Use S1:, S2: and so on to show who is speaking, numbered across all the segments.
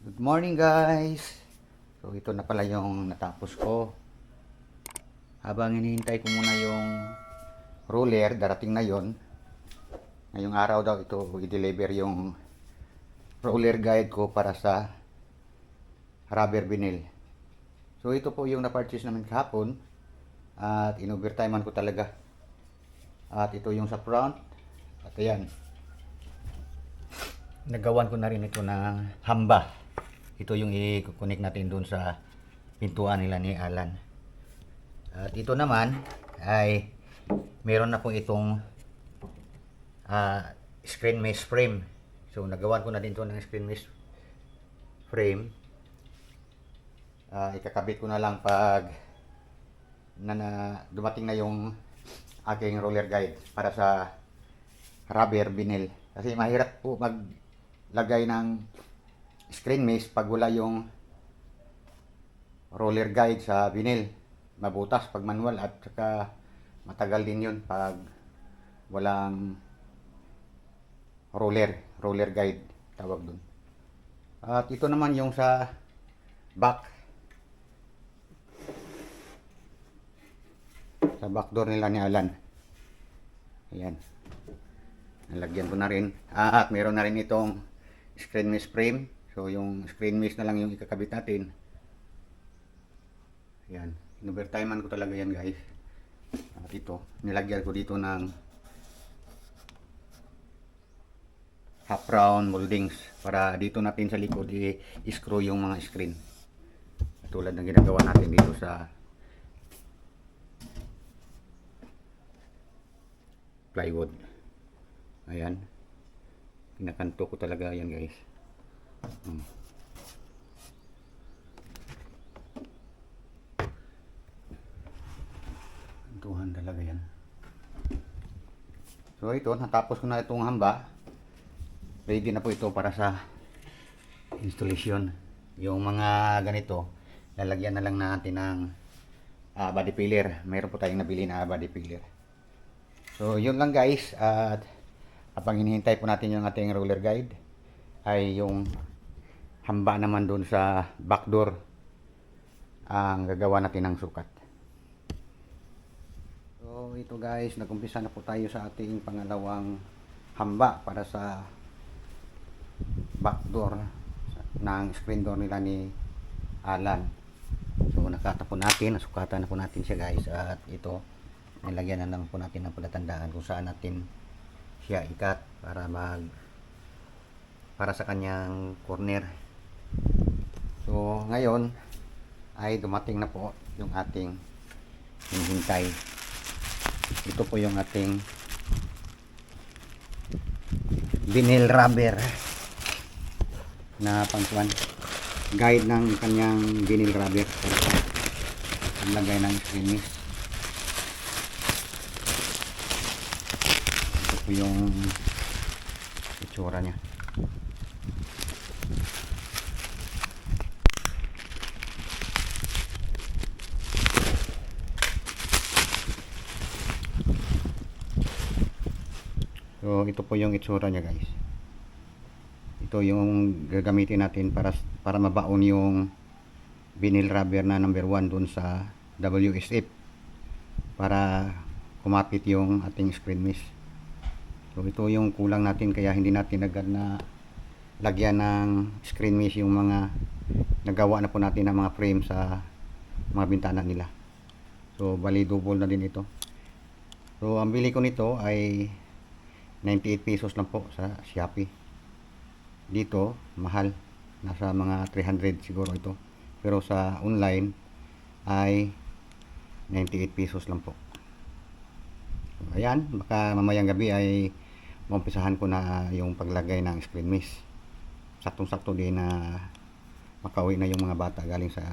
S1: Good morning guys. So ito na pala yung natapos ko. Habang hinihintay ko muna yung roller, darating na yon. Ngayong araw daw ito i-deliver yung roller guide ko para sa rubber vinyl. So ito po yung na-purchase namin kahapon at in-overtimean ko talaga. At ito yung sa front. At ayan. Nagawan ko na rin ito ng hamba. Ito yung i-connect natin doon sa pintuan nila ni Alan. At ito naman ay meron na po itong screen mesh frame. So nagawan ko na din ito ng screen mesh frame. Ikakabit ko na lang pag dumating na yung aking roller guide para sa rubber vinyl. Kasi mahirap po maglagay ng screen mesh pag wala yung roller guide sa vinyl. Mabutas pag manual at saka matagal din yun pag walang roller guide tawag dun. At ito naman yung sa back door nila ni Alan. Ayan, nalagyan ko na rin at meron na rin itong screen mesh frame. So yung screen mesh na lang yung ikakabit natin. Ayan, in-overtimean ko talaga yan guys. At ito, nilagyan ko dito ng half round moldings para dito natin sa likod i-screw yung mga screen. Tulad ng ginagawa natin dito sa plywood. Ayan, pinakanto ko talaga yan guys. Tuhan talaga yan. So ito, natapos ko na itong hamba. Ready na po ito para sa installation. Yung mga ganito, lalagyan na lang natin ng body filler. Mayroon po tayong nabili na body filler. So yun lang guys. At habang hinihintay po natin yung ating roller guide, ay yung hamba naman doon sa back door ang gagawa natin ng sukat. So ito guys, nagumpisa na po tayo sa ating pangalawang hamba para sa back door ng screen door nila ni Alan. So nakatapon natin, nasukatan na po natin siya guys. At ito, nilagyan na lang po natin ng palatandaan kung saan natin siya ikat para sa kanyang corner. So ngayon ay dumating na po yung ating hinihintay. Ito po yung ating vinyl rubber na pangkuan guide ng kanyang vinyl rubber para sa paglagay ng screen mesh. Ito po yung itsura niya. So ito po yung itsura niya guys. Ito yung gagamitin natin para mabaon yung vinyl rubber na number 1 dun sa WSF para kumapit yung ating screen mesh. So ito yung kulang natin kaya hindi natin agad na lagyan ng screen mesh yung mga nagawa na po natin ng mga frame sa mga bintana nila. So bali double na din ito. So ang bili ko nito ay 98 pesos lang po sa Shopee. Dito mahal, nasa mga 300 siguro ito, pero sa online ay 98 pesos lang po. So, ayan, baka mamayang gabi ay maumpisahan ko na yung paglagay ng screen mesh. Saktong sakto din na makauwi na yung mga bata galing sa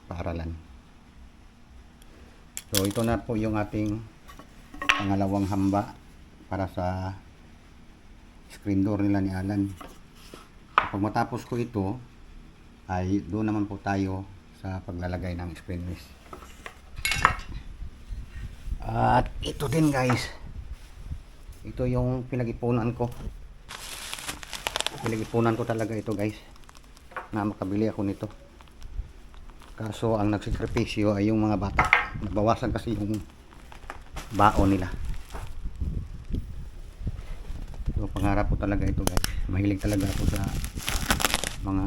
S1: paaralan. So ito na po yung ating pangalawang hamba para sa screen door nila ni Alan. Pag matapos ko ito ay doon naman po tayo sa paglalagay ng screen mesh. At ito din guys, ito yung pinag-ipunan ko talaga ito guys. na makabili ako nito. Kaso ang nagsakripisyo ay yung mga bata. Nabawasan kasi yung baon nila. So pangarap ko talaga ito guys. Mahilig talaga ako sa mga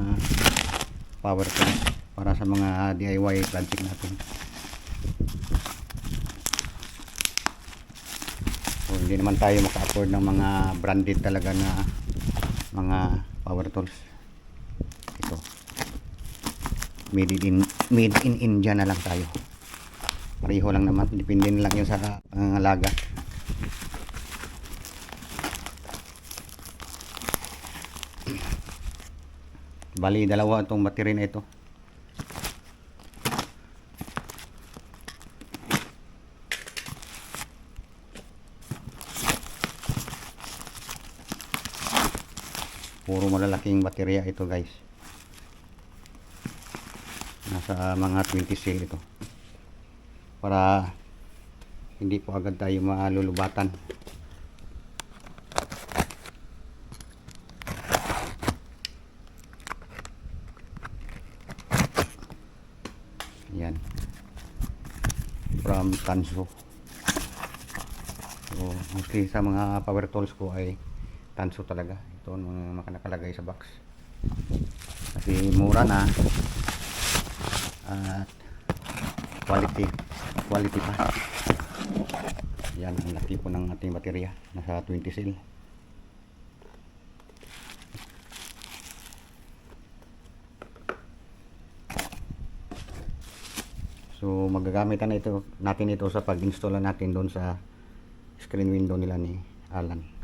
S1: power tools para sa mga DIY project natin. So hindi naman tayo maka-afford ng mga branded talaga na mga power tools. Ito. Made in India na lang tayo. Pareho lang naman, depende na lang yun sa alaga. Bali dalawa itong battery na ito. Puro malalaking baterya ito guys. Nasa mga 20 cell ito. Para hindi po agad tayo malulubatan. Yan. From Tanso. So, mostly sa mga power tools ko ay Tanso talaga. Ito ang mga nakalagay sa box. Kasi mura na. At quality pa. Yan ang laki po ng ating baterya. Nasa 20 cell. So magagamit natin ito sa pag-install natin doon sa screen window nila ni Alan.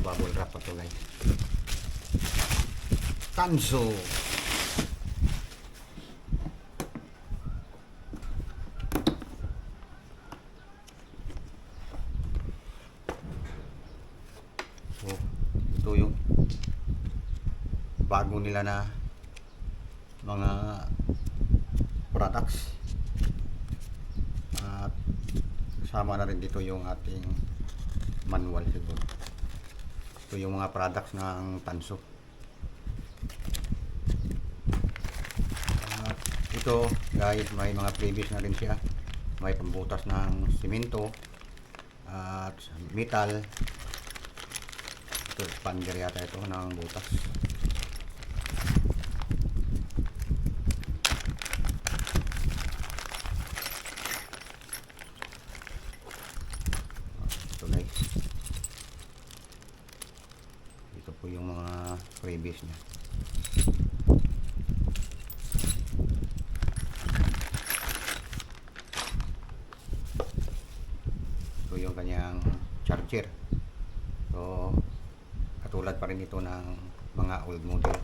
S1: Bubble wrap pa to guys. Tanso. So ito yung bago nila na mga products. At kasama na rin dito yung ating manual siguro. Ito yung mga products ng Tanso. Ito guys, may mga previous na rin siya. May pambutas ng simento at metal. Ito expander yata ito ng butas. Ito guys. Ito po yung mga previous niya. Ito yung kanyang charger. So katulad pa rin ito ng mga old model.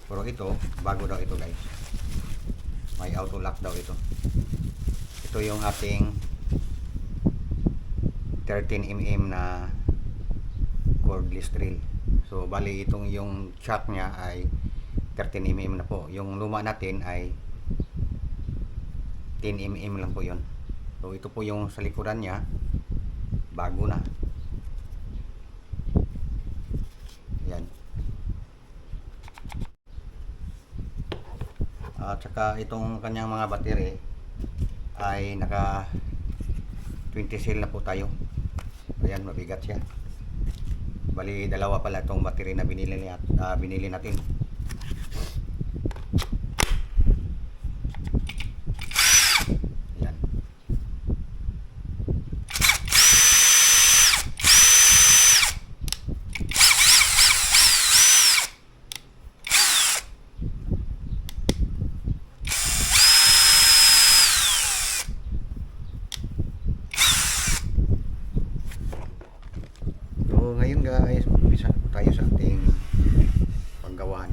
S1: Pero ito, bago daw ito guys. May auto lock daw ito. Ito yung ating 13mm na cordless drill. So bali itong yung chuck niya ay 13mm na po. Yung luma natin ay 10mm lang po yon. So ito po yung sa likuran niya, bago na. Yan. At saka itong kanyang mga battery ay naka 20 cell na po tayo. Ayan, mabigat siya. Bali dalawa pala itong battery na binili natin. Yan. So ngayon guys, umpisa na po tayo sa ating paggawa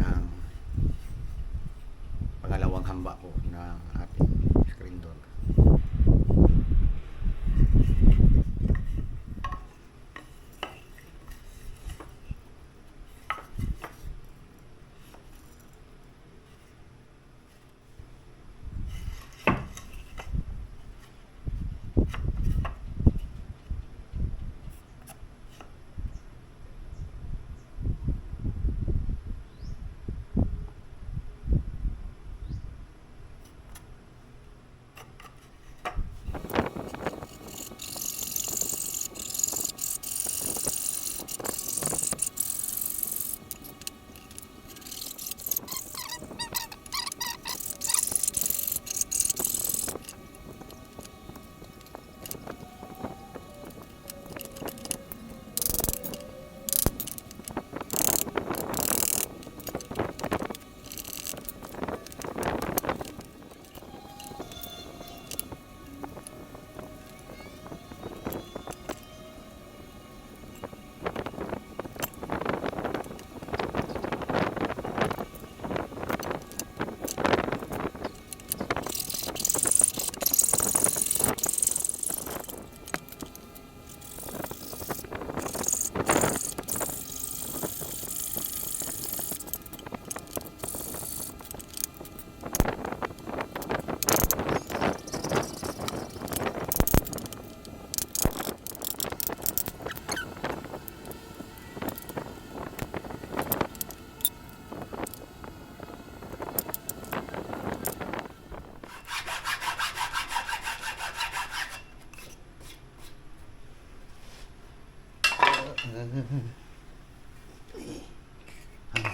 S1: Ang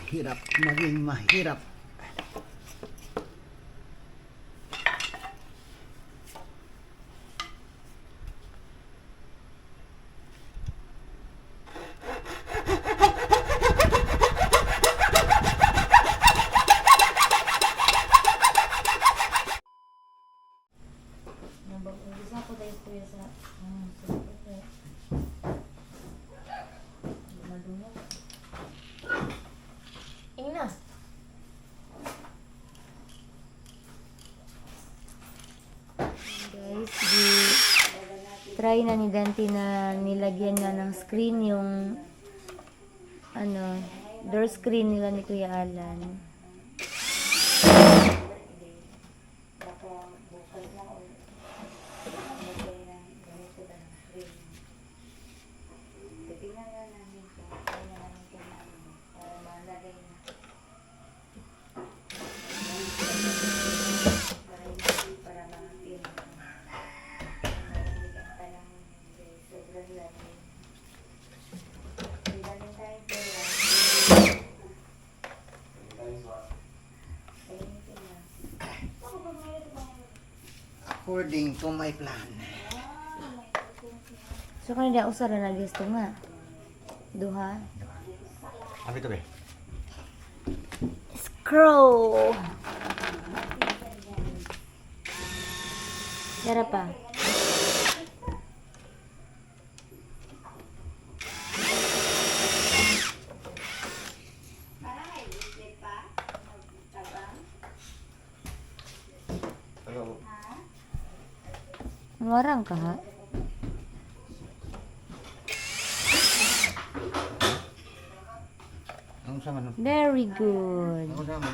S1: hirap maging mahirap.
S2: Nabag-umpisa ko dahil kuya sa madunok. Ina. Guys, try na ni Dante na nilagyan niya ng screen yung door screen nila ni Kuya Alan.
S1: According to my plan.
S2: So kanina usara na gusto nga. Duha.
S1: Abi to be.
S2: Scroll. Tara pa.
S1: Hello.
S2: Ngarang ka ha?
S1: Ang sama no.
S2: Very good.
S1: Ang sama.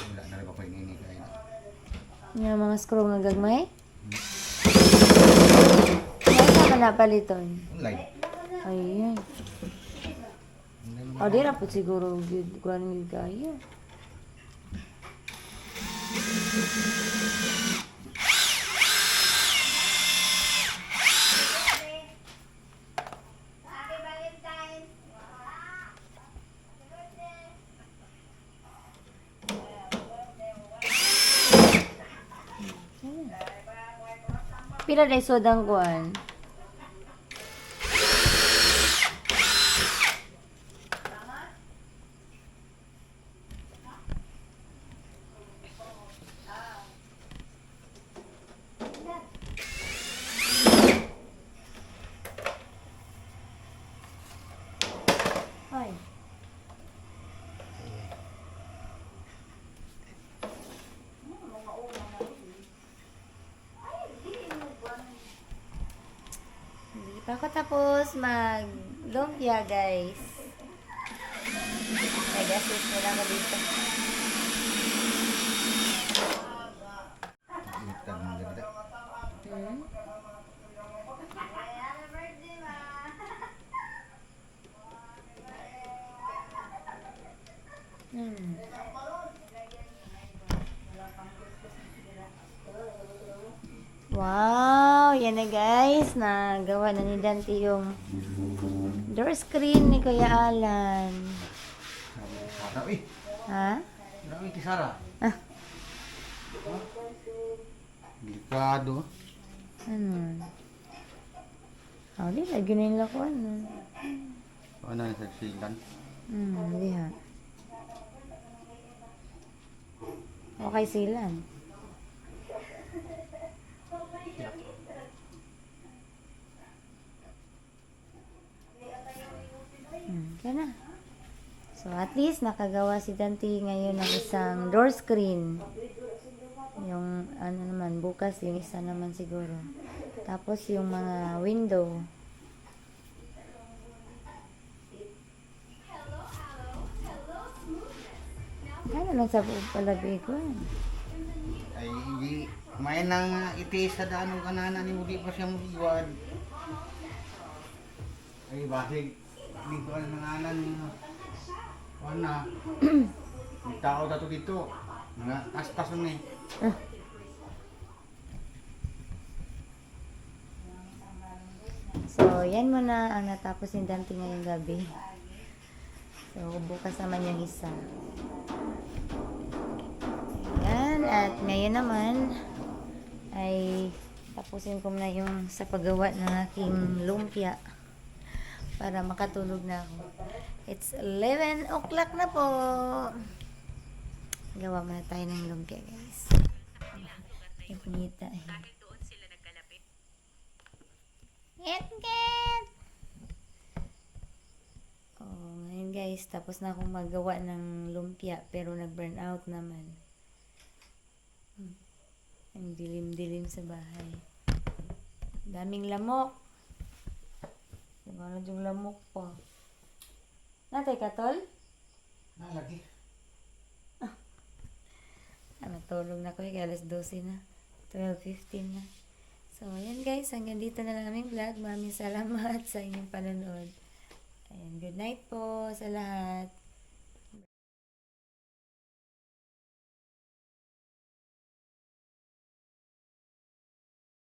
S1: Wala na rin ako ini kain.
S2: Yung mga scroll nga gagmay? Nasa ka na paliton?
S1: Online.
S2: Ayun. O, di na po siguro kuhan ng gaya. Pila na sodang kuhan? Ay. Hindi pa ako tapos mag-lumpia, guys. Nag-assist nila ako dito. Hmm? Hmm. Wow! Yan na guys. Nagawa na ni Dante yung door screen ni Kuya Alan.
S1: Rawi.
S2: Ha?
S1: Rawi ti Sara.
S2: Ah,
S1: Delikado.
S2: ano? Oh, di lagi na yung lakuan.
S1: Ano na sa silan?
S2: Di ha. Okay silan. Yan na. So, at least, nakagawa si Dante ngayon ng isang door screen. Yung, ano naman, bukas, yung isa naman siguro. Tapos, yung mga window. Ano lang sa palabi ko.
S1: Ay hindi may nang itiis sa daan ng kanana ni Mudi pa siya muliwad. Ay basig dito ang nanganan ni Wana. May tao dato dito. Mga astas ni.
S2: So, yan muna ang natapos ni Dante ngayong gabi. So, bukas naman yung isa. Ayan, at ngayon naman ay tapusin ko na yung sa paggawa ng aking lumpia para makatulog na ako. It's 11 o'clock na po. Gawa muna tayo ng lumpia, guys. Ipinita eh. Ket! Oh, ngayon guys, tapos na akong magawa ng lumpia pero nag-burn out naman. Ang dilim-dilim sa bahay. Daming lamok. Ano yung lamok po? Natay ka, tol?
S1: Lagi.
S2: Natulog na ko, alas 12 na. 12:15 na. So, ayan guys, hanggang dito na lang aming vlog. Maraming salamat sa inyong panonood. Ayan, good night po sa lahat.